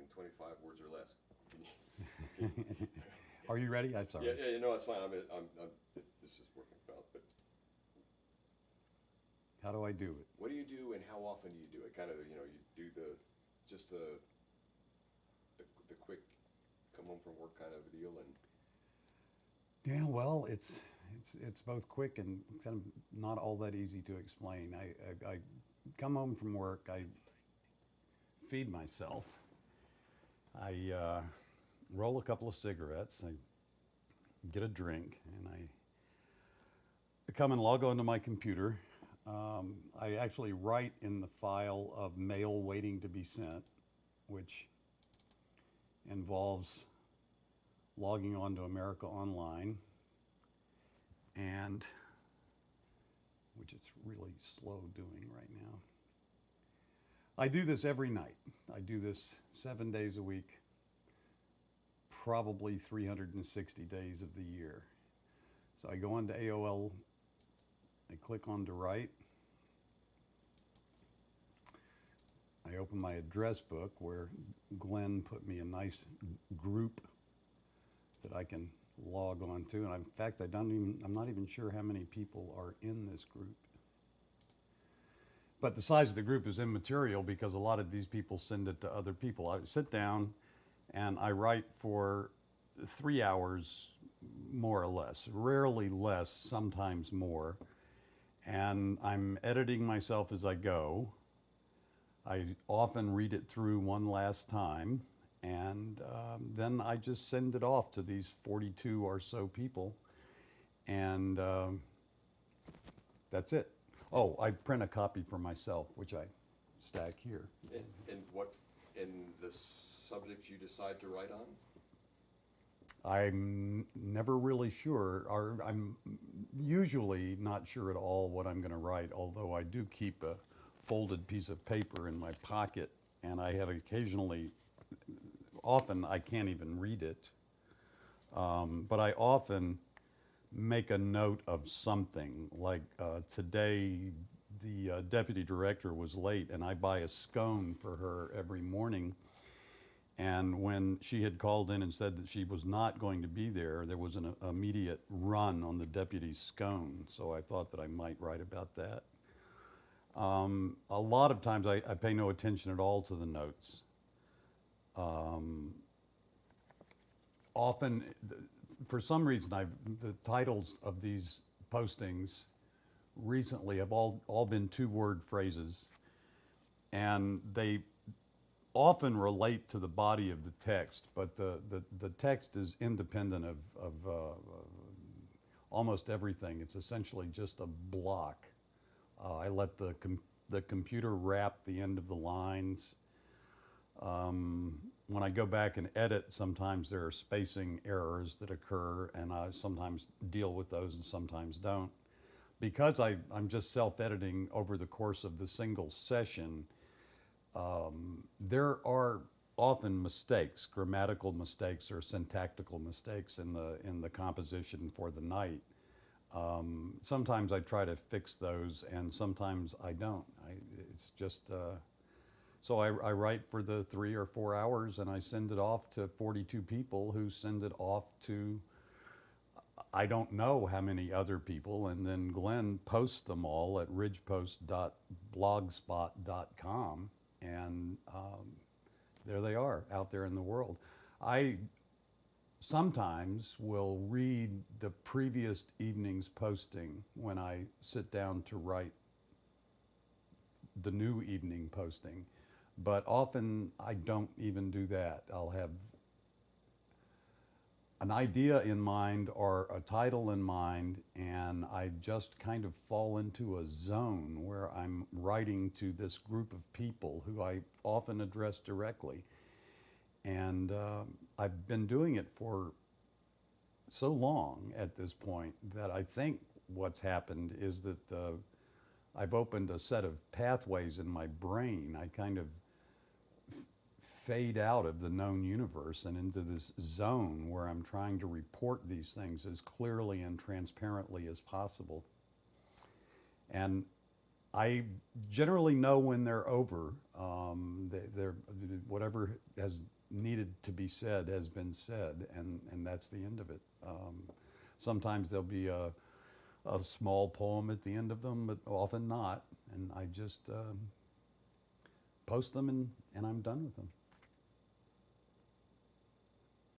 in 25 words or less. Can you, Are you ready? I'm sorry. yeah, no, it's fine. This is working well. But How do I do it? what do you do, and how often do you do it? Kind of, you do just the quick come home from work kind of deal, and Yeah, well, it's both quick and kind of not all that easy to explain. I come home from work, I feed myself, I roll a couple of cigarettes, I get a drink, and I come and log onto my computer. I actually write in the file of mail waiting to be sent, which involves logging on to America Online, and which it's really slow doing right now. I do this every night. I do this 7 days a week, probably 360 days of the year. So I go onto AOL, I click on to write. I open my address book where Glenn put me a nice group that I can log on to. And in fact, I'm not even sure how many people are in this group. But the size of the group is immaterial because a lot of these people send it to other people. I sit down and I write for 3 hours, more or less, rarely less, sometimes more. And I'm editing myself as I go. I often read it through one last time, and then I just send it off to these 42 or so people, and that's it. Oh, I print a copy for myself, which I stack here. and what in the subject you decide to write on? I'm never really sure, or I'm usually not sure at all what I'm going to write, although I do keep a folded piece of paper in my pocket, and I have often I can't even read it, but I often make a note of something. Like today, the deputy director was late, and I buy a scone for her every morning. And when she had called in and said that she was not going to be there, there was an immediate run on the deputy's scone. So I thought that I might write about that. A lot of times I pay no attention at all to the notes. Often, for some reason, the titles of these postings recently have all been two-word phrases, and they often relate to the body of the text, but the text is independent of almost everything. It's essentially just a block. I let the computer wrap the end of the lines. When I go back and edit, sometimes there are spacing errors that occur, and I sometimes deal with those and sometimes don't. Because I'm just self-editing over the course of the single session, there are often mistakes, grammatical mistakes or syntactical mistakes in the composition for the night. Sometimes I try to fix those, and sometimes I don't. It's just so I write for the 3 or 4 hours, and I send it off to 42 people who send it off to I don't know how many other people, and then Glenn posts them all at ridgepost.blogspot.com, and there they are out there in the world. I sometimes will read the previous evening's posting when I sit down to write the new evening posting, but often I don't even do that. I'll have an idea in mind or a title in mind, and I just kind of fall into a zone where I'm writing to this group of people who I often address directly. And I've been doing it for so long at this point that I think what's happened is that I've opened a set of pathways in my brain. I kind of fade out of the known universe and into this zone where I'm trying to report these things as clearly and transparently as possible. And I generally know when they're over. They're, whatever has needed to be said has been said, and that's the end of it. Sometimes there'll be a small poem at the end of them, but often not. And I just post them, and I'm done with them.